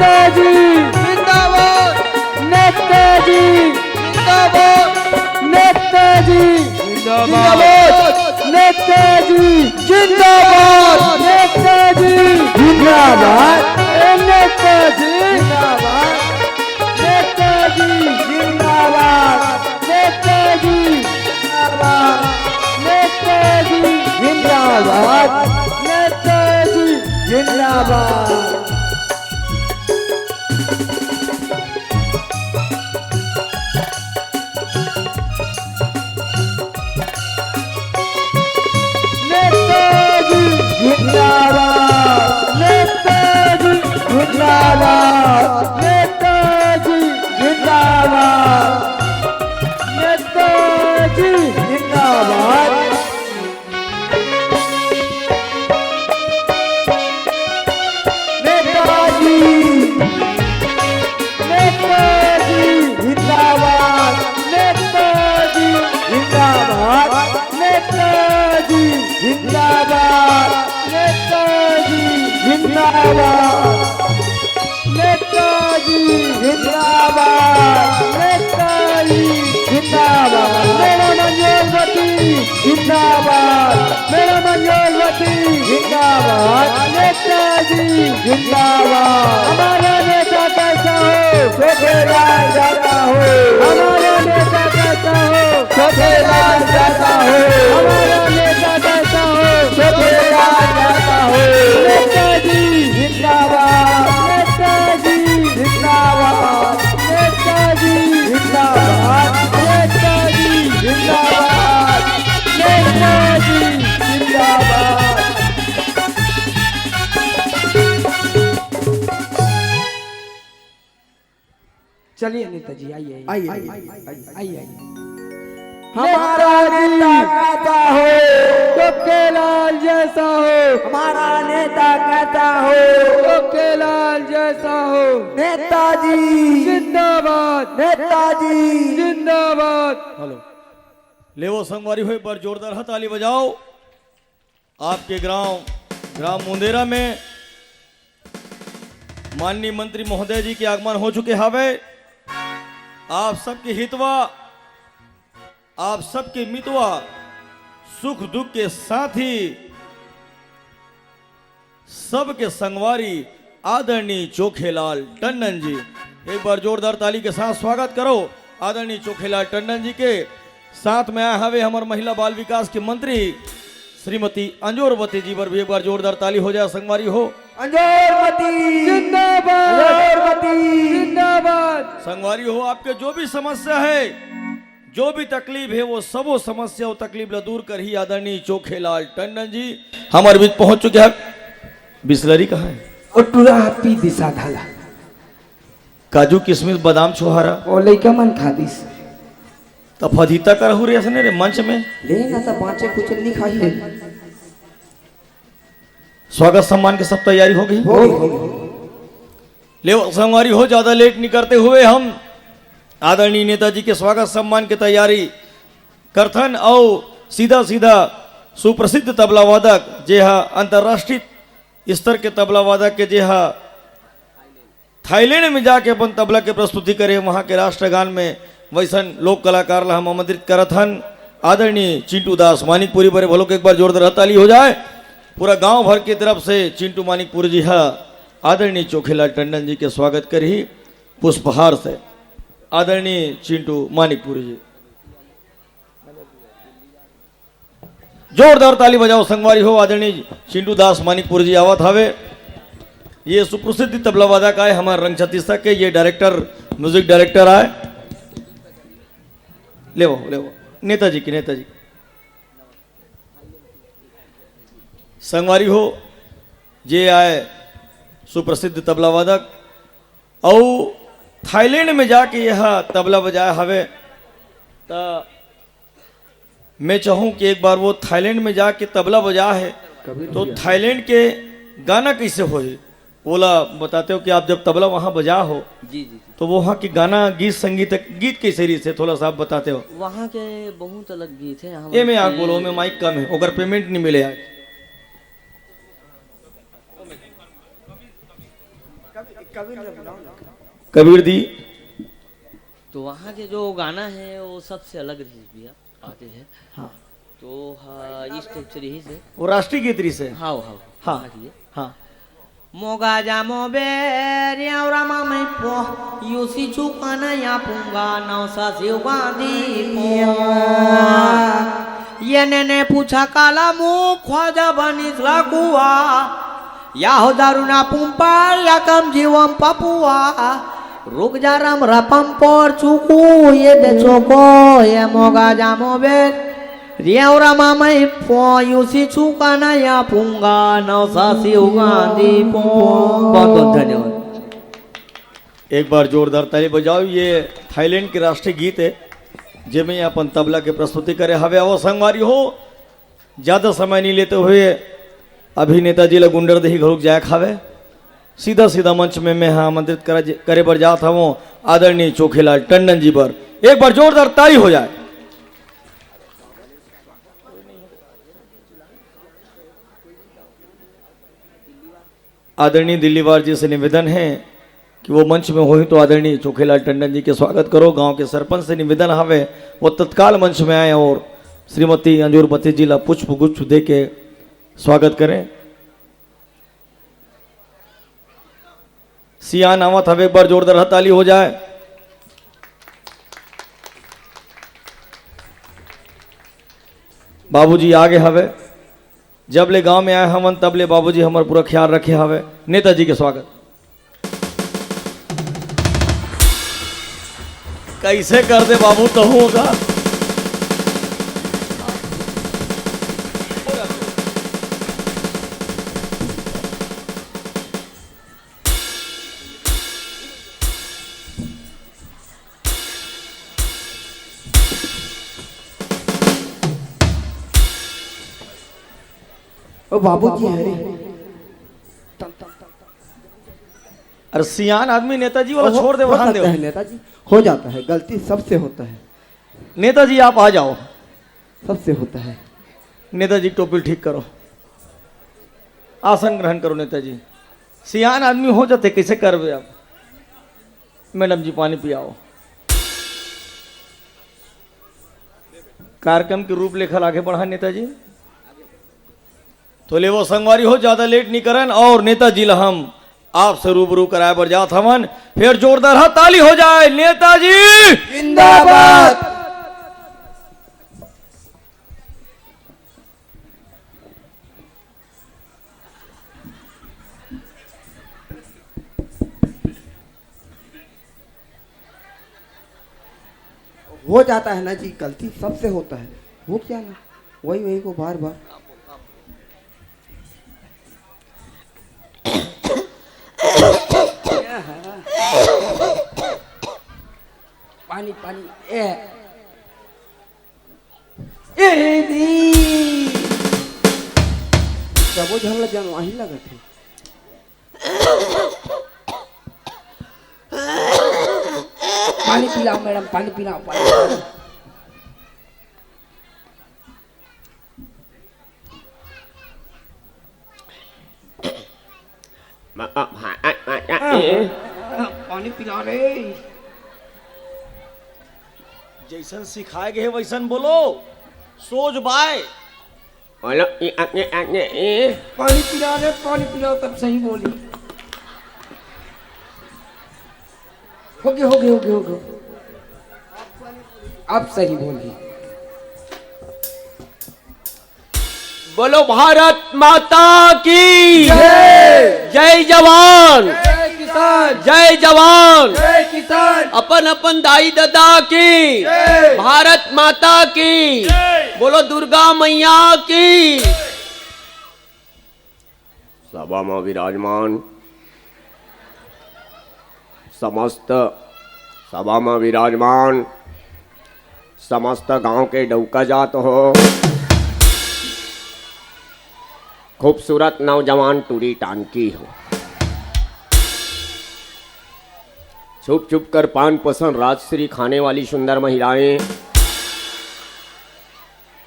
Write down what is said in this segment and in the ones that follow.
नेताजी जिंदाबाद नेताजी जिंदाबाद नेताजी जिंदाबाद नेताजी जिंदाबाद नेताजी जिंदाबाद नेताजी जिंदाबाद नेताजी जिंदाबाद नेताजी नेताजी जिंदाबाद नेताजी जिंदाबाद नेताजी जिंदाबाद नेताजी जिंदाबाद नेताजी जिंदाबाद नेताजी जिंदाबाद नेताजी नेताजी जिंदाबाद नेताजी जिंदाबाद नेताजी जिंदाबाद नेताजी जिंदाबाद नेताजी जिंदाबाद नेताजी जिंदाबाद मेरा मंजूरवती जिंदाबाद मेरा मंजूरवती जिंदाबाद नेताजी जिंदाबाद हमारा नेता कैसा हो छोटेलाल जाता हो हमारा नेता कैसा हो छोटेलाल जाता हो हमारा नेता कैसा हो छोटेलाल जाता हो नेताजी जिंदाबाद नेताजी जिंदाबाद नेताजी जिंदाबाद नेताजी जिंदाबाद नेताजी जिंदाबाद चलिए नेताजी आइए आइए आइए हमारा नेता कहता हो तो केलाल जैसा हो हमारा नेता कहता हो तो केलाल जैसा हो नेताजी जिंदाबाद नेताजी जिंदाबाद हेलो लेवो संगवारी हुए पर जोरदार हथताली बजाओ। आपके ग्राम मुंदेरा में माननीय मंत्री महोदय जी के आगमन हो चुके हवे। आप सबके हितवा आप सबके मितवा सुख दुख के साथी सबके संगवारी आदरणीय चोखेलाल टंडन जी, एक बार जोरदार ताली के साथ स्वागत करो आदरणीय चोखेलाल टंडन जी के। साथ में आए हवे हमारे महिला बाल विकास के मंत्री श्रीमती अंजोरवती जी पर भी एक बार जोरदार ताली हो जाए संगवारी हो। अंजोरवती जिंदाबाद अंजोरवती जिंदाबाद संगवारी हो, आपके जो भी समस्या है जो भी तकलीफ है वो सबो समस्या और तकलीफ ला दूर कर ही आदरणीय चोखेलाल टंडन जी हमारे बीच पहुंच चुके हैं। बिस्लरी कहाँ है? ओटुरा पी दिशा धाला काजू किशमिश बादाम छोहारा ओ लइका मन खादिस तो फजीता कर हो रे असने रे मंच में ले ना तो पांचे कुछ नहीं खाई ले स्वागत सम्मान की सब तैयारी हो गई। हो ले संगवारी हो, ज्यादा लेट नहीं करते हुए हम आदरणीय नेताजी के स्वागत सम्मान की तैयारी करथन और सीधा सीधा सुप्रसिद्ध तबला वादक जे हा अंतर्राष्ट्रीय स्तर के तबला वादक के जे हा थाईलैंड में जाके अपन तबला के प्रस्तुति करे, वहाँ के राष्ट्रगान में वैसन लोक कलाकार ला हम आमंत्रित करथन आदरणीय चिंटू दास मानिकपुरी पर भलो के एक बार जोरदार ताली हो जाए। पूरा गांव भर की तरफ से चिंटू मानिकपुरी जी हा आदरणीय चोखेलाल टंडन जी के स्वागत कर ही पुष्पहार से आदरणीय चिंटू मानिकपुरी जी जोरदार ताली बजाओ संगवारी हो। आदरणीय चिंटू दास मानिकपुरी जी आवत हवे। ये सुप्रसिद्ध तबला वादक आए हमारे रंग छत्तीसगढ़ के, ये डायरेक्टर म्यूजिक डायरेक्टर आए। ले वो नेताजी की नेताजी संगवारी हो जे आए सुप्रसिद्ध तबला वादक और थाईलैंड में जाके यह तबला बजाया हवे। तो मैं चाहूँ कि एक बार वो थाईलैंड में जाके तबला बजा है तो थाईलैंड के गाना कैसे हो बोला बताते हो कि आप जब तबला वहाँ बजा हो जी तो वो वहाँ की गाना गीत संगीत गीत कैसे रही से थोड़ा सा आप बताते हो। वहाँ के बहुत अलग गीत है। ये में आप बोलो, में माइक कम है अगर पेमेंट नहीं मिले आज कबीर दी तो वहाँ के जो गाना है वो सबसे अलग रही भैया आते हैं। हाँ तो हाँ इस टाइप से रही से। वो राष्ट्रीय गीत रही से। हाँ हाँ हाँ। वहाँ की है। हाँ मोगा जामो बेरिया रामा मैं पो यूसी चुकाना या पुंगा नौसा शिवगा दीपो ये ने पूछा काला मुँह ख्वाजा बनिस लाकुआ या हो दारुना पुंपा या कम जीवम पपुआ रुक जा राम रपम पर चुकू ये बेचो को ये मोगा जामो बेर रियावरा मामई पोयुसी चुकाना या पुंगा नौसा शिवगा दीपो। बहुत बहुत धन्यवाद। एक बार जोरदार ताली बजाओ। ये थाईलैंड के राष्ट्रीय गीत है जिसमें अपन तबला के प्रस्तुति करे हवे वो संगवारी हो। ज़्यादा समय नहीं लेते हुए अभिनेता जी गुंडर दही घरुक जाए खावे सीधा सीधा मंच में मैं हाँ आमंत्रित करे पर जाता हूँ आदरणीय चोखेलाल टंडन जी पर। एक बार जोरदार ताली हो जाए। आदरणीय दिल्लीवार जी से निवेदन है कि वो मंच में हो तो आदरणीय चोखेलाल टंडन जी के स्वागत करो। गांव के सरपंच से निवेदन हवे वो तत्काल मंच में आए और श्रीमती अंजूरपति जी ला पुष्प गुच्छ दे के स्वागत करें। सियान आवत हवे एक बार जोरदार ताली हो जाए। बाबूजी आगे हवे जब ले गांव में आए हमन तब ले बाबूजी हमार पूरा ख्याल रखे हवे। नेताजी के स्वागत। कैसे कर दे बाबू तो होगा। ओ बाबूजी अरे अरे सियान आदमी नेताजी वाला छोड़ दे हो वहां जाता है दे। नेताजी, हो जाता है, गलती सबसे होता है, नेताजी आप आ जाओ। सबसे होता है। नेताजी टोपी ठीक करो आसन ग्रहण करो। नेताजी सियान आदमी हो जाते कैसे कर आप। मैडम जी पानी पियाओ। कार्यक्रम की रूपरेखा आगे बढ़ा नेताजी तो ले वो संगवारी हो ज्यादा लेट नहीं करन और नेताजी ला हम आपसे रूबरू कराए पर जात हवन। फिर जोरदार ताली हो जाए। नेताजी जिंदाबाद। हो जाता है ना जी, गलती सबसे होता है, वो क्या ना वही वही को बार बार। पानी पानी ए दी सबो झल जन वही लगत है। पानी पिलाओ मैडम, पानी पिलाओ, पानी पिलाओ। पानी पिला रे। जैसन सिखाए गए वैसन बोलो। सोच बाय पानी पिला रे, पानी पिलाओ तब सही बोली। हो गए हो गए हो गए हो गए, आप सही बोली। बोलो भारत माता की जय। जय जवान, जय किसान, जय जवान। जय किसान, अपन अपन दाई दादा की जय। भारत माता की बोलो दुर्गा मैया की। सभा में विराजमान समस्त सभा में विराजमान समस्त गांव के डौका जात हो। खूबसूरत नौजवान टूरी टांकी हो। छुप छुप कर पान पसंद राजश्री खाने वाली सुंदर महिलाएं,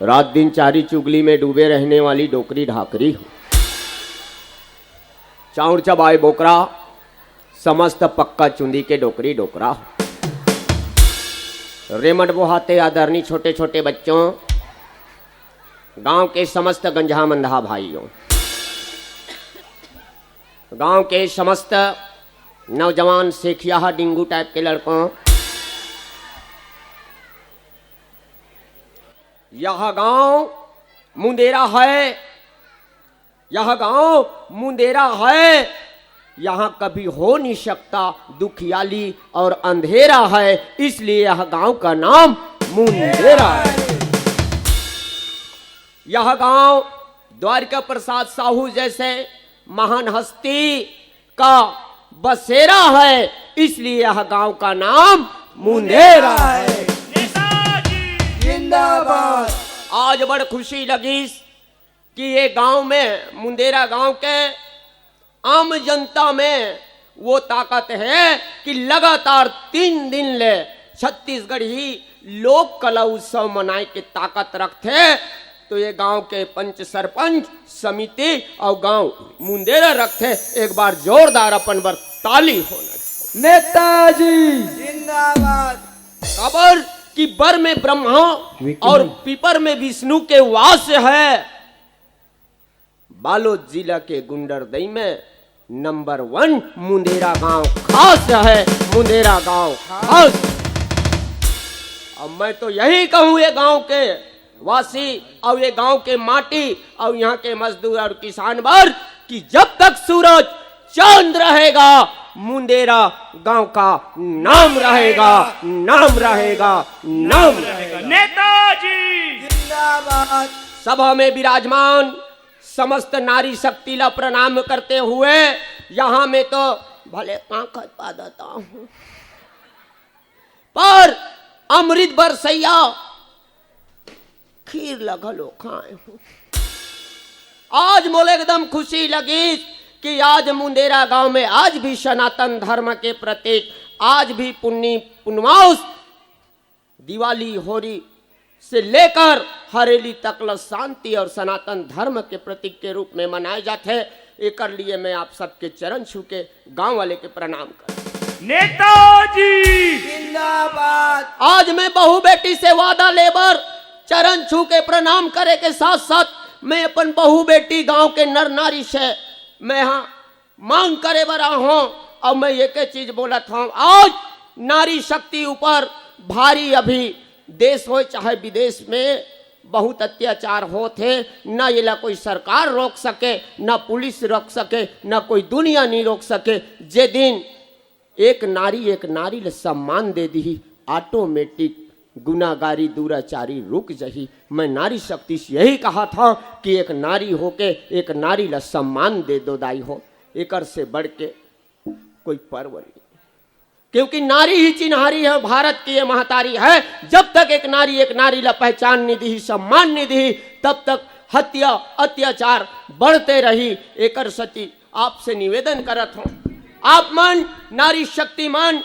रात दिन चारी चुगली में डूबे रहने वाली डोकरी ढाकरी हो। चाउर चबाए बोकरा समस्त पक्का चुंदी के डोकरी डोकरा हो। रेमट बोहाते आदरणी छोटे छोटे बच्चों, गांव के समस्त गंजा मंधा भाइयों, गांव के समस्त नौजवान सेखिया डिंगू टाइप के लड़कों, यह गांव मुंदेरा है, यह गांव मुंदेरा है, यहां कभी हो नहीं सकता दुखियाली और अंधेरा है, इसलिए यह गांव का नाम मुंदेरा है। यह गांव द्वारिका प्रसाद साहू जैसे महान हस्ती का बसेरा है, इसलिए यह गांव का नाम मुंदेरा है। जिंदाबाद। आज बड़ खुशी लगी कि ये गांव में, मुंदेरा गांव के आम जनता में वो ताकत है कि लगातार 3 दिन ले छत्तीसगढ़ ही लोक कला उत्सव मनाए के ताकत रखते। तो ये गांव के पंच सरपंच समिति और गांव मुंदेरा रखते। एक बार जोरदार अपन बर ताली होना। नेताजी जिंदाबाद। खबर कि बर में ब्रह्मा और पीपर में विष्णु के वास है। बालोद जिला के गुंडरदई में नंबर 1 मुंदेरा गांव खास है। मुंदेरा गांव खास। अब मैं तो यही कहूं ये गांव के वासी और ये गांव के माटी और यहाँ के मजदूर और किसान वर्ग कि जब तक सूरज चांद रहेगा मुंदेरा गांव का नाम रहेगा, नाम रहेगा, नाम रहेगा। नेताजी जिंदाबाद। सभा में विराजमान समस्त नारी शक्ति ला प्रणाम करते हुए यहाँ में तो भले कांखत पा देता हूँ, पर अमृत बरसैया खीर लगलो खाए हूँ। आज मोले एकदम खुशी लगी कि आज मुंदेरा गांव में आज भी सनातन धर्म के प्रतीक, आज भी पुन्नमास दिवाली होली से लेकर हरेली तक शांति और सनातन धर्म के प्रतीक के रूप में मनाए जाते हैं। एक लिए मैं आप सबके चरण छू के गांव वाले के प्रणाम कर। नेताजी जिंदाबाद। आज मैं बहू बेटी से वादा लेबर चरण छू के प्रणाम करे के साथ साथ मैं अपन बहू बेटी गांव के नर नारी से मैं यहाँ मांग करे बरा हूँ। और मैं एक चीज बोला था, आज नारी शक्ति ऊपर भारी अभी देश हो चाहे विदेश में बहुत अत्याचार होते। ना ये ला कोई सरकार रोक सके, ना पुलिस रोक सके, ना कोई दुनिया नहीं रोक सके। जे दिन एक नारी ले सम्मान दे दी, ऑटोमेटिक गुनागारी दुराचारी रुक जही। मैं नारी शक्ति से यही कहा था कि एक नारी होके एक नारी ला सम्मान दे दो दाई हो, एकर से बढ़ के कोई पर्व नहीं। क्योंकि नारी ही चिन्हारी है, भारत की ये महतारी है। जब तक एक नारी ला पहचान नहीं दी, सम्मान नहीं दी, तब तक हत्या अत्याचार बढ़ते रही। एकर सती आपसे निवेदन करत हूँ, आप मन नारी शक्तिमान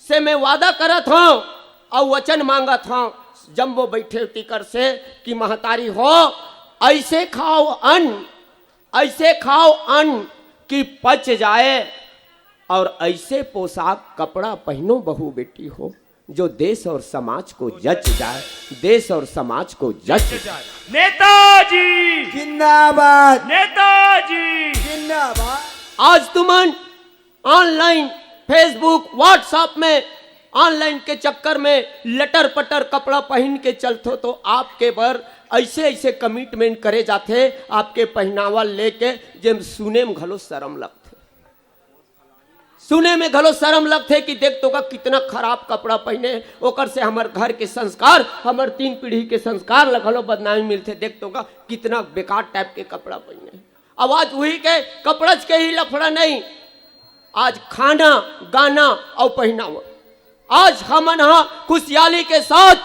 से मैं वादा करत हूँ और वचन मांगत हूँ जम्बो बैठे टिकर से कि महतारी हो ऐसे खाओ अन्न, ऐसे खाओ अन्न कि पच जाए, और ऐसे पोशाक कपड़ा पहनो बहू बेटी हो जो देश और समाज को जच जाए, देश और समाज को जच जाए। नेताजी जिंदाबाद। नेताजी जिंदाबाद। आज तुमन ऑनलाइन फेसबुक व्हाट्सएप में ऑनलाइन के चक्कर में लटर पटर कपड़ा पहन के चलते तो आपके बर ऐसे ऐसे कमिटमेंट करे जाते, आपके पहनावा लेके जब सुने में घलो शर्म लगते, सुने में घलो शर्म लगते कि देख तो का कितना खराब कपड़ा पहने, ओकर से हमार घर के संस्कार, हमार 3 पीढ़ी के संस्कार लगलो बदनामी मिलते। देख तो का कितना बेकार टाइप के कपड़ा पहने। अब आज वही के कपड़ा के ही लफड़ा नहीं, आज खाना गाना और पहनावा। आज हमन यहाँ खुशहाली के साथ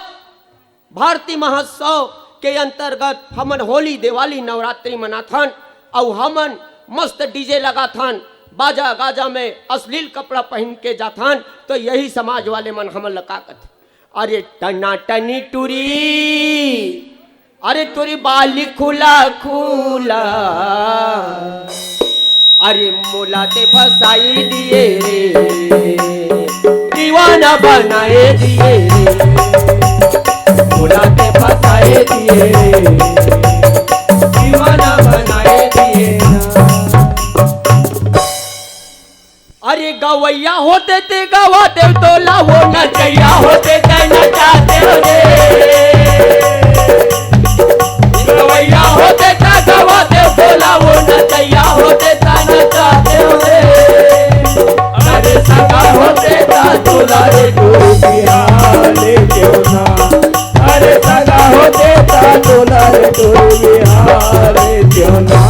भारतीय महोत्सव के अंतर्गत हमन होली दिवाली नवरात्रि मनाथन और हमन मस्त डीजे लगाथन, बाजा गाजा में अश्लील कपड़ा पहन के जाथन। तो यही समाज वाले मन हमन लगाकत, अरे टना टनी टूरी, अरे तुरी बाली खुला खुला, अरे मुलाते फसाई दिए रे, दीवाना बनाए दिए रे, मुलाते फसाए दिए रे, दीवाना बनाए दिए ना। अरे गवैया होते थे गवाते तो लावो नचैया होते थे नचाते रे, गवैया होते थे गवाते तो लावो नचैया होते थे नचाते रे, अरे सगा होते थे दुलारे डूबिया ले क्यों ना, अरे सगा होते थे दुलारे डूबिया ले क्यों ना।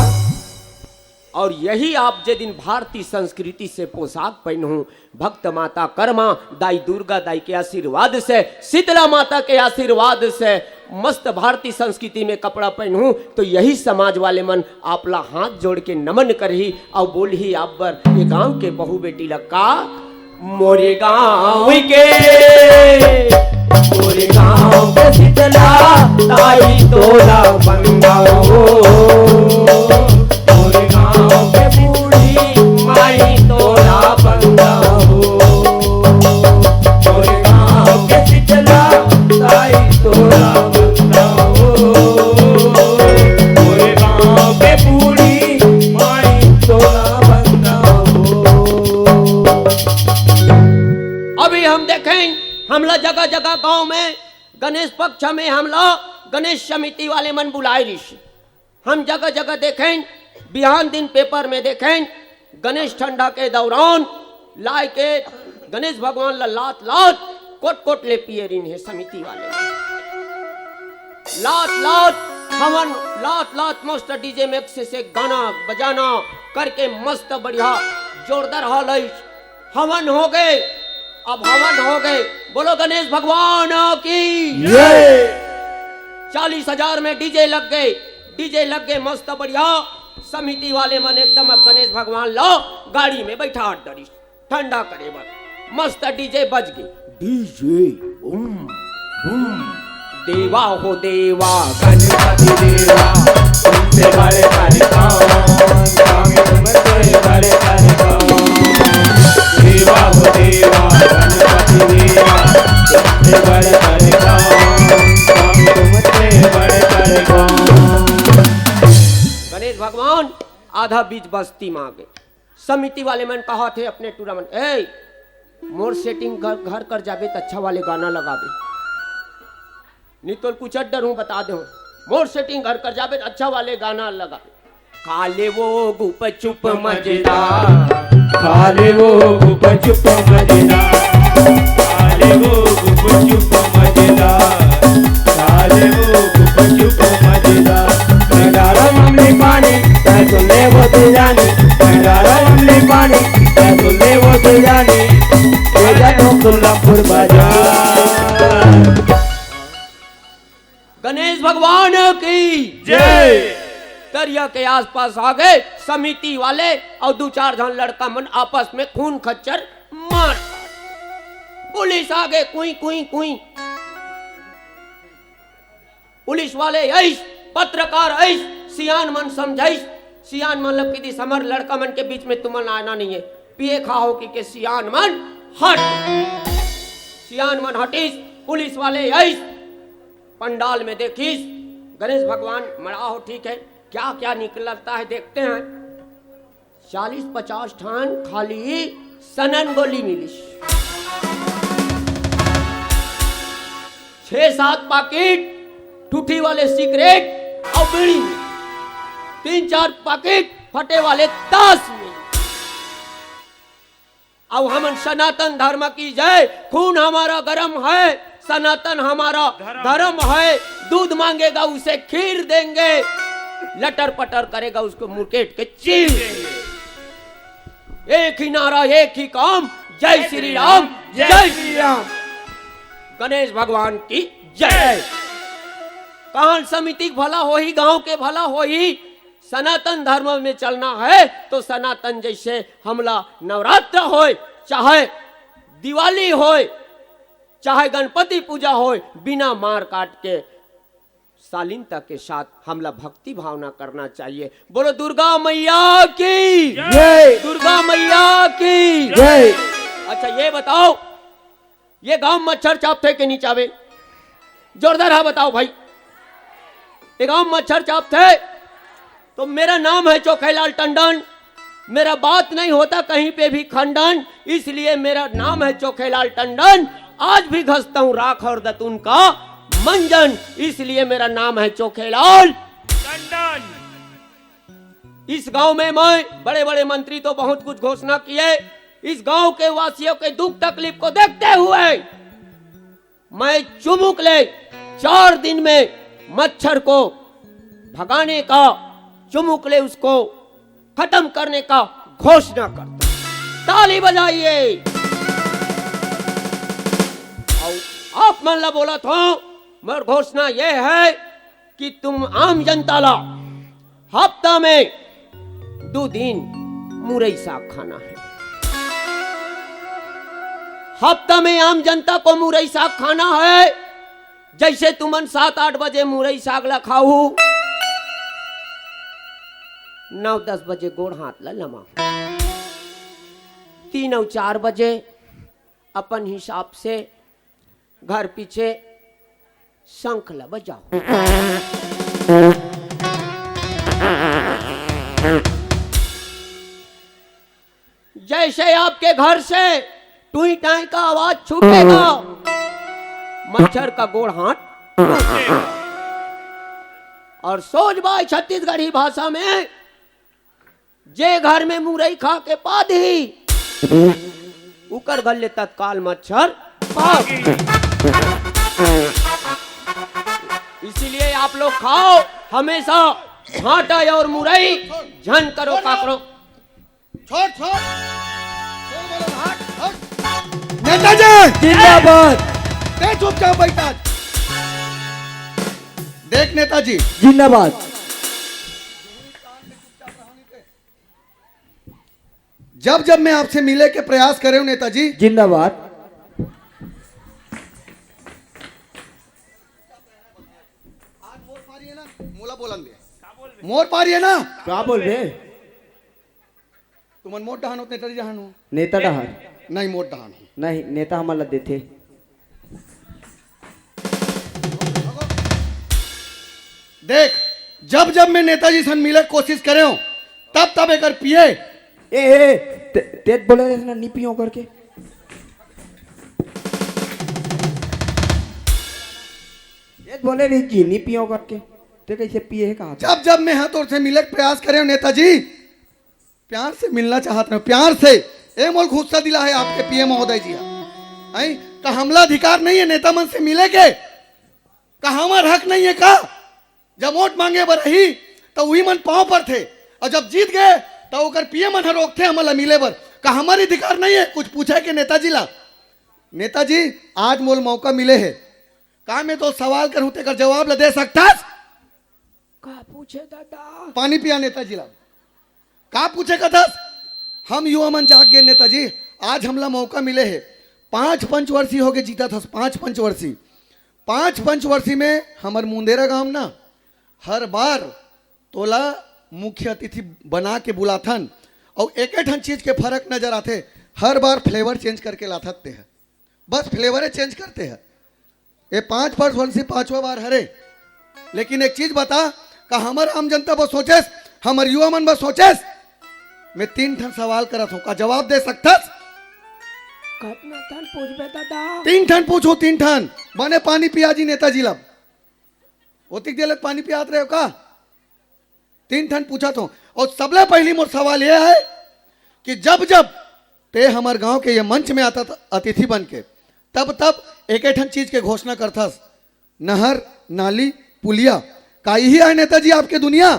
और यही आप जे दिन भारतीय संस्कृति से पोशाक पहनू, भक्त माता कर्मा दाई दुर्गा दाई के आशीर्वाद से, शीतला माता के आशीर्वाद से मस्त भारतीय संस्कृति में कपड़ा पहनू, तो यही समाज वाले मन आपला हाथ जोड़ के नमन करही और बोल ही आप बर ये गांव के बहू बेटी लक्का मोरे गांव के, मोरे गांव के शीतला ताई तोला बंगाओ, माई तोला बंगाओ, मोरे गांव के शीतला ताई तोला बंगाओ, मोरे गांव के बूढ़ी माई तोला बंगाओ। अभी हम देखें हमला जगह जगह गांव में गणेश पक्ष में हमला गणेश समिति वाले मन बुलाए ऋषि, हम जगह जगह देखें बिहान दिन पेपर में देखें गणेश ठंडा के दौरान लाए के गणेश भगवान ला लात लात कोट कोट ले पिए रिन है समिति वाले, लात लात हवन लात लात मस्त डीजे मैक्स से गाना बजाना करके मस्त बढ़िया जोरदार हाल हवन हो गए। अब हवन हो गए, बोलो गणेश भगवान की 40,000 में डीजे लग गए, डीजे लग गए मस्त बढ़िया। समिति वाले मन एकदम अब गणेश भगवान लो गाड़ी में बैठा डरी ठंडा करे बर मस्त डीजे बज गए, डीजे बूम बूम, देवा हो देवा गणपति देवा तुमसे बड़े कार्यक्रम, तुमसे बड़े कार्यक्रम, देवा हो देवा गणपति देवा तुमसे बड़े कार्यक्रम, तुमसे बड़े कार्यक्रम। गणेश भगवान आधा बीच बस्ती में आ गए। समिति वाले मन कहा थे अपने टूर्नामेंट ए मोर सेटिंग घर कर जाबे तो अच्छा वाले गाना लगाबे, नहीं तो कुछ डर हूं बता दे, मोर सेटिंग घर कर जाबे तो अच्छा वाले गाना लगाबे। काले वो गुप चुप मजेदार, काले वो गुप चुप मजेदार, काले वो गुप चुप मजेदार, काले वो गुप चुप मजेदार, गरम अमली पानी सुनले वो दिल जानी, गरम अमली पानी सुनले वो दिल जानी, गणेश भगवान की जय। दरिया के आसपास आ गए समिति वाले और 2-4 जन लड़का मन आपस में खून खच्चर मार, पुलिस आ गए कुई कुई कुई, पुलिस वाले ऐस पत्रकार ऐस सियान मन समझाइस, सियान मन लग की समर लड़का मन के बीच में तुमन आना नहीं है, पिए खाओ की सियान मन हट, सियान मन हटीस। पुलिस वाले ऐस पंडाल में देखिस गणेश भगवान मरा हो ठीक है, क्या क्या निकलता है देखते हैं। 40-50 ठान खाली सनन गोली मिली, 6-7 पैकेट ठूठी वाले सिगरेट और बीड़ी, 3-4 पैकेट फटे वाले ताश में। अब हम सनातन धर्म की जय, खून हमारा गरम है, सनातन हमारा धर्म है, दूध मांगेगा उसे खीर देंगे, लटर पटर करेगा उसको मुर्केट के चीर देंगे। एक ही नारा एक ही काम, जय श्री राम जय श्री राम, गणेश भगवान की जय। कान समिति भला हो ही, गांव के भला हो ही, सनातन धर्म में चलना है तो सनातन जैसे हमला नवरात्र हो, चाहे दिवाली हो, चाहे गणपति पूजा हो, बिना मार काट के शालीनता के साथ हमला भक्ति भावना करना चाहिए। बोलो दुर्गा मैया की जय दुर्गा मैया की जय। अच्छा ये बताओ, ये गांव मच्छर चापते के नहीं चावे? जोरदार है बताओ भाई। ये गांव मच्छर चापते तो मेरा नाम है चोखेलाल टंडन, मेरा बात नहीं होता कहीं पे भी खंडन, इसलिए मेरा नाम है चोखेलाल टंडन। आज भी घसता हूं राख और दतून का मंजन, इसलिए मेरा नाम है चोखेलाल टंडन। इस गांव में मैं बड़े बड़े मंत्री तो बहुत कुछ घोषणा किए, इस गांव के वासियों के दुख तकलीफ को देखते हुए मैं चुमुक ले 4 दिन में मच्छर को भगाने का, चुमुक ले उसको खत्म करने का घोषणा करता। ताली बजाइए। आप मन ला बोला था, मगर घोषणा यह है कि तुम आम जनता ला हफ्ता में 2 दिन मुरई साग खाना है। हफ्ता में आम जनता को मुरई साग खाना है। जैसे तुमन 7-8 बजे मुरई साग ला खाऊ, 9-10 बजे गोड़ हाथ ला लमा, 3 और 4 बजे अपन हिसाब से घर पीछे शंख ला बजाओ। जैसे आपके घर से टुई टाई का आवाज छूटेगा, मच्छर का गोड़ हाथ और सोच बाई छत्तीसगढ़ी भाषा में, जे घर में मुरई खा के पाधी उकर गले तत्काल मच्छर भाग। इसीलिए आप लोग खाओ हमेशा भाटा और मुरई, झन करो काकरो। छोड़ छोड़ बोलो हट। नेताजी जिंदाबाद। दे चुपचाप बैठा। देख नेताजी जिंदाबाद। जब जब मैं आपसे मिले के प्रयास करे हूं नेताजी जिंदाबाद। मोर पारी है ना? क्या बोल रहे? तुमन मोट डहान होत नेताजी जहान हो? नेता डहार नहीं मोट डहान हो। नहीं, नेता हमारा देते। देख जब जब मैं नेताजी सन मिले कोशिश करे हूं, तब तब एक पिए तेज बोले ना नी पियो करके। तेज बोले रही जी नी पियो करके, ते कैसे पिए है कहा? जब जब मैं हाथ और से मिले के प्रयास करे हूं नेताजी, प्यार से मिलना चाहते हो, प्यार से ए मोल गुस्सा दिला है आपके पीएम महोदय जी आई का हमला अधिकार नहीं है नेता मन से मिले के? का हमार हक नहीं है का? जब वोट मांगे बर रही तो वही मन पांव पर थे, और जब जीत गए तो ओकर पीएम मन रोक थे हमला मिले बर। का हमारी अधिकार नहीं है कुछ पूछे के नेताजी ला? नेताजी आज मोल मौका मिले है, का मैं तो सवाल करूं तेकर जवाब ला दे सकता? का पूछे दादा? पानी पिया नेताजी ला। का पूछे का था? हम युवा मन जाग गए नेताजी, आज हमला मौका मिले है। 5 पंचवर्षीय हो गए जीता था, 5 पंचवर्षीय। 5 पंचवर्षीय में हमार मुंदेरा गांव ना हर बार तोला मुख्य अतिथि बना के बुलाथन, और एक ठन चीज के फर्क नजर आते, हर बार फ्लेवर चेंज करके लाथते हैं, बस फ्लेवर चेंज करते हैं। ये 5 वर्ष 5वां बार हरे। लेकिन एक चीज बता, का हमार आम जनता बस सोचे, हमार युवा मन बस सोचे, मैं 3 ठन सवाल करत हूं, का जवाब दे सकथस? कितना ठन पूछबे दादा? 3 ठन पूछो, 3 ठन बने पानी पिया जी नेताजी लब ओतिक देले पानी पियात रहे हो का? 3 ठन पूछा तो। और सबले पहली मोर सवाल यह है कि जब जब ते हमार गांव के ये मंच में आता था अतिथि बन के, तब तब एक ठन चीज के घोषणा करथस, नहर नाली पुलिया, का यही है नेताजी आपके दुनिया?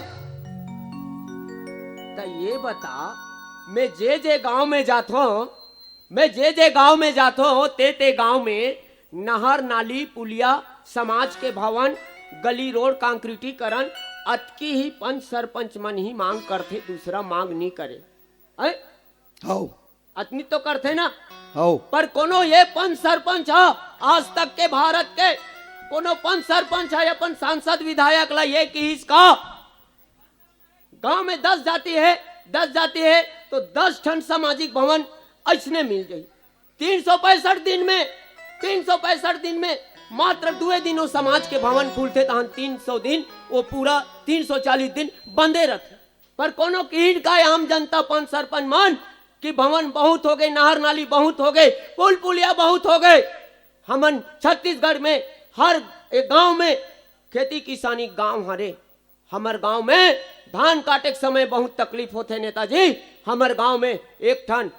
तो ये बता, मैं जे गांव में जाता हूं, मैं जे गांव में जाता हूं, ते गांव में नहर नाली पुलिया, समाज के भवन, गली रोड कांक्रीटीकरण अतकी ही पंच सरपंच मन ही मांग करते, दूसरा मांग नहीं करे। हाउ अतनी तो करते ना, हाउ पर कोनो ये पंच सरपंच हा आज तक के भारत के कोनो पंच सरपंच है अपन सांसद विधायक ला ये कि इसका गांव में 10 जाति है तो 10 ठन सामाजिक भवन ऐसने मिल गई 365 दिन में मात्र 2 दिनों समाज के भवन खुलते तहन 300 दिन वो पूरा 340 दिन बंदे रहते पर कोनो कीट का आम जनता पंच सरपंच मान कि भवन बहुत हो गए नहर नाली बहुत हो गए पुल पुलिया बहुत हो गए हमन छत्तीसगढ़ में हर एक गांव में खेती किसानी गांव हरे हमर गांव में धान काटे के समय बहुत तकलीफ होते नेताजी हमर गांव में एक ठन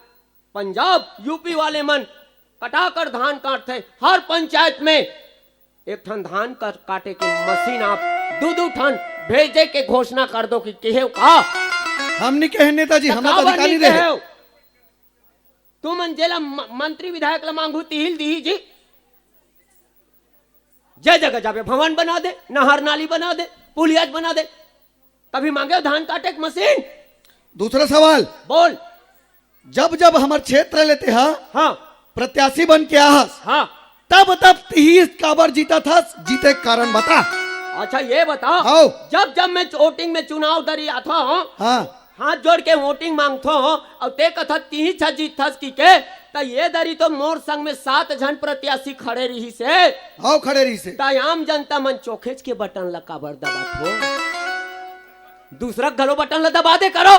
पंजाब यूपी वाले मन कटाकर धान काटते हर पंचायत में एक ठन धान काटे के मशीन आप 2-2 ठन भेजे के घोषणा कर दो कि केहे का हमने कहे नेताजी हम तो अधिकारी रहे तुम जेला मंत्री विधायक ला मांगू तिहिल दी जी जय जगह जावे भवन बना दे नहर नाली बना दे पुलियाज बना दे कभी मांगे धान काटे की मशीन। दूसरा सवाल बोल। जब जब हमारे क्षेत्र लेते हैं हाँ प्रत्याशी बन के आहस हाँ तब ही काबर जीता था जीते कारण बता। अच्छा ये बताओ हाँ। जब जब मैं वोटिंग में चुनाव दरी आता हूँ हाँ हाथ जोड़ के वोटिंग मांगतो हो और ते कथा ती जीत थस की के ता ये दरी तो मोर संग में 7 जन प्रत्याशी खड़े रही से हाँ खड़े रही से आम जनता मन चोखेच के बटन ला काबर दबात हो दूसरा घलो बटन ला दबा दे करो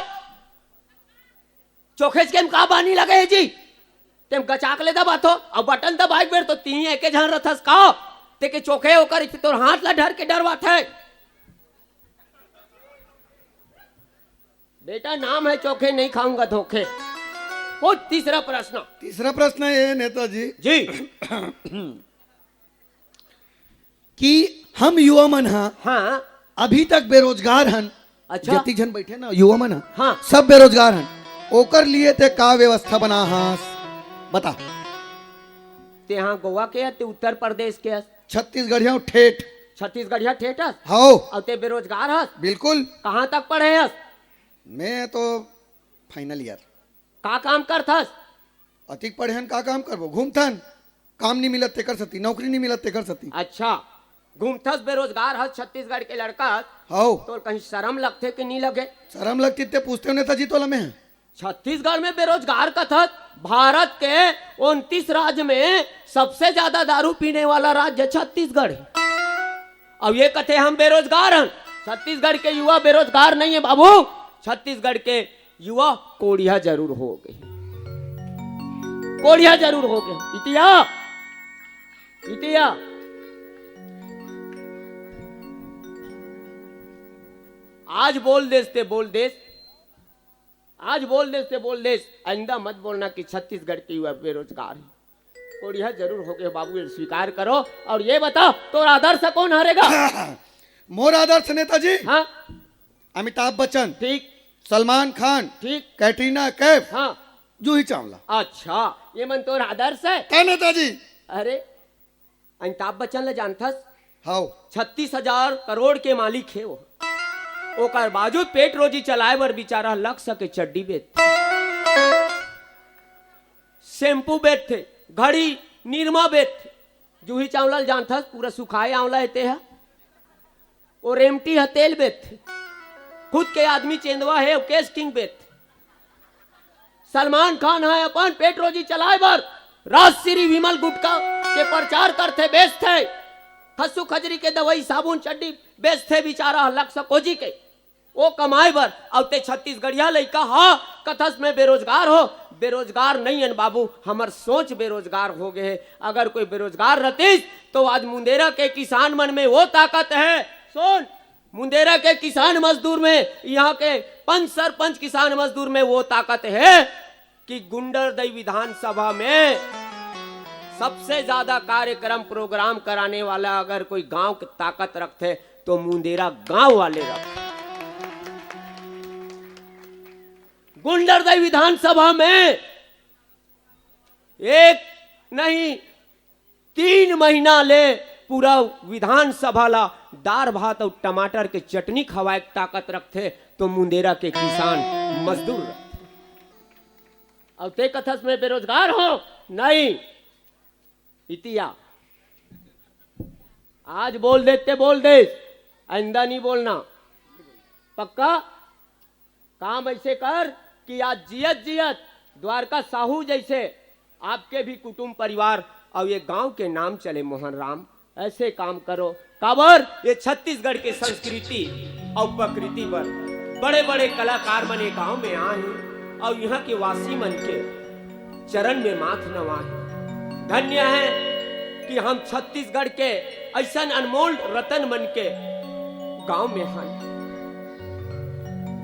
चोखेच के का बानी लगे है जी तेम गचाक ले दबात हो और बटन दबाए बेर तो ती एके जन रथस का ते के चोखे होकर तोर हाथ ला डर के डरवात है बेटा नाम है चोखे नहीं खाऊंगा धोखे। वो तीसरा प्रश्न ये नेताजी जी कि हम युवा मन हाँ अभी तक बेरोजगार हन। अच्छा जति जन बैठे ना युवा मन हाँ सब बेरोजगार हन ओकर लिए ते का व्यवस्था बना हास बता। ते हाँ गोवा के ते उत्तर प्रदेश के छत्तीसगढ़िया ठेठ छत्तीसगढ़िया ठेठ हाँ और ते बेरोजगार हस बिल्कुल। कहाँ तक पढ़े हस? मैं तो फाइनल ईयर। का काम करथस? अतिक पढ़े हन का काम करबो घूमथन काम नहीं मिलत ते कर सती नौकरी नहीं मिलत ते कर सती। अच्छा घूमथस बेरोजगार हस छत्तीसगढ़ के लड़का हाँ तो कहीं शर्म लगते कि नहीं लगे? शर्म लगती ते पूछते हो नेताजी तो लमे हैं छत्तीसगढ़ में बेरोजगार कथत भारत के 29 राज्य में सबसे ज्यादा दारू पीने वाला राज्य छत्तीसगढ़ है। अब ये कथे हम बेरोजगार हैं छत्तीसगढ़ के युवा बेरोजगार नहीं है बाबू छत्तीसगढ़ के युवा कोढ़िया जरूर हो गए कोढ़िया जरूर हो गए। इतिया आज बोल देश ते बोल देश आज बोल देश ते बोल देश आइंदा मत बोलना कि छत्तीसगढ़ के युवा बेरोजगार है कोढ़िया जरूर हो गए बाबू ये स्वीकार करो। और ये बताओ तो आदर्श कौन हारेगा? मोर आदर्श नेताजी हाँ अमिताभ बच्चन ठीक सलमान खान ठीक कैटरीना कैफ हाँ जूही चावला। अच्छा ये मन तो आदर्श है क्या नेताजी? अरे अमिताभ बच्चन ले जानथस हाँ 36,000 करोड़ के मालिक है वो ओकर बावजूद पेट रोजी चलाए बर बेचारा लग सके चड्डी बेच शैम्पू बेच थे घड़ी निरमा बेच थे। जूही चावला जानथस पूरा सुखाए आंवला हेते है और रेमटी है तेल बेच थे खुद के आदमी चेंदवा है केस किंग बेच थे। सलमान खान है अपन पेट रोजी चलाए बर राजश्री विमल गुटखा के प्रचार करते बेचते खस्सू खजरी के दवाई साबुन चड्डी बेचते बेचारा लग सकोजी के वो कमाए बर अब ते छत्तीसगढ़िया लइका हाँ कथस में बेरोजगार हो बेरोजगार नहीं है बाबू हमर सोच बेरोजगार हो गए है। अगर कोई बेरोजगार रहतीस तो आज मुंदेरा के किसान मन में वो ताकत है सुन मुंदेरा के किसान मजदूर में यहाँ के पंच सरपंच किसान मजदूर में वो ताकत है कि गुंडरदई विधानसभा में सबसे ज्यादा कार्यक्रम प्रोग्राम कराने वाला अगर कोई गांव की ताकत रखते तो मुंदेरा गांव वाले रखते। गुंडरदई विधानसभा में एक नहीं 3 महीना ले पूरा विधानसभा ला दाल भात और टमाटर के चटनी खवाए ताकत रखते तो मुंदेरा के किसान मजदूर रखते। अब ते कथस में बेरोजगार हो नहीं इतिया आज बोल दे, आइंदा नहीं बोलना, पक्का? काम ऐसे कर कि आज जियत जियत द्वारका साहू जैसे आपके भी कुटुंब परिवार और ये गांव के नाम चले मोहन राम। ऐसे काम करो काबर ये छत्तीसगढ़ के संस्कृति और प्रकृति पर बड़े बड़े कलाकार बने गांव में आए हैं और यहाँ के वासी मन के चरण में माथ नवाए। धन्य है कि हम छत्तीसगढ़ के ऐसा अनमोल रतन बन के गांव में हैं।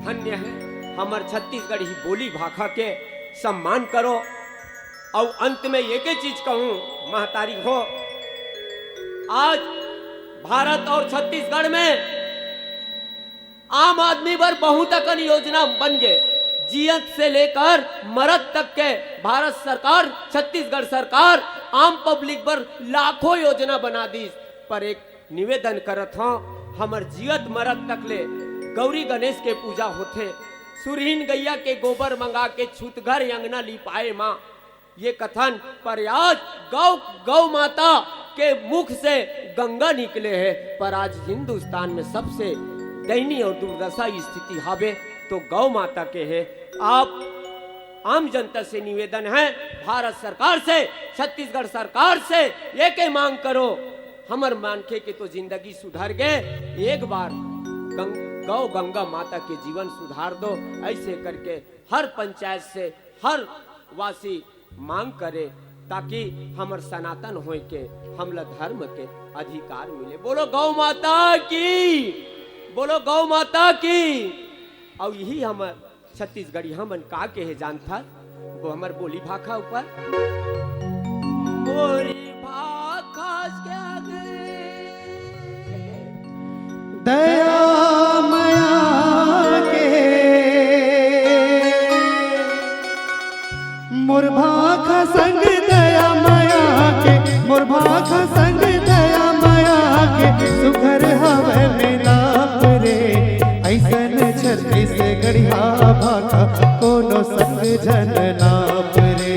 धन्य है हमार छत्तीसगढ़ ही बोली भाषा के सम्मान करो। और अंत में एक ही चीज कहूं महतारी हो, आज भारत और छत्तीसगढ़ में आम आदमी पर बहुत अकन योजना बन गए। जियत से लेकर मरद तक के भारत सरकार, छत्तीसगढ़ सरकार आम पब्लिक पर लाखों योजना बना दी। पर एक निवेदन करत हूं, हमर जियत मरद तक ले गौरी गणेश के पूजा होते, सुरहीन गैया के गोबर मंगा के छूतघर अंगना लिपाए माँ। ये कथन पर आज गौ माता के मुख से गंगा निकले हैं। पर आज हिंदुस्तान में सबसे दयनीय और दुर्दशा स्थिति हावे तो गौ माता के है। आप आम जनता से निवेदन है, भारत सरकार से, छत्तीसगढ़ सरकार से एक ही मांग करो, हमर मानखे के तो जिंदगी सुधर गए। एक बार गौ गंगा माता के जीवन सुधार दो। ऐसे करके हर पंचायत से हर वासी मांग करे ताकि हमर सनातन होए के हमला धर्म के अधिकार मिले। बोलो गौ माता की, बोलो गौ माता की। और यही हमर छत्तीसगढ़ी हमन का के है जानता वो हमर बोली भाखा ऊपर बोली भाखा के आगे दया माया के मोर भाखा संग दया माया के, मोर भाखा संग दया माया के सुघर हवे मिलाप रे। ऐसन छत्तीसगढ़िया भाखा कोनो संग जन नाप रे।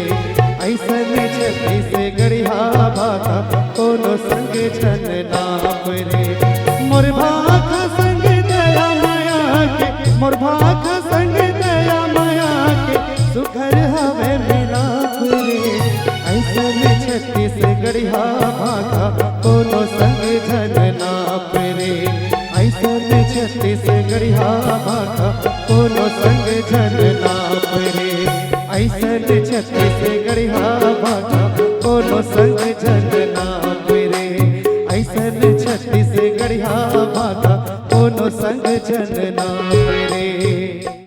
ऐसन छत्तीसगढ़िया भाखा कोनो संग जन नाप रे। मोर भाखा संग दया माया के, मोर भाखा संग दया माया के सुघर हवे मिलाप रे। ऐसन छत्तीसगढ़िया भाखा कोनो संग जन नाप रे। ऐसन छत्तीसगढ़िया भाखा कोनो संग जन नाप रे। ऐसन छत्तीसगढ़िया भाखा कोनो संग जन नाप रे। ऐसन छत्तीसगढ़िया भाखा कोनो संग जन नाप रे।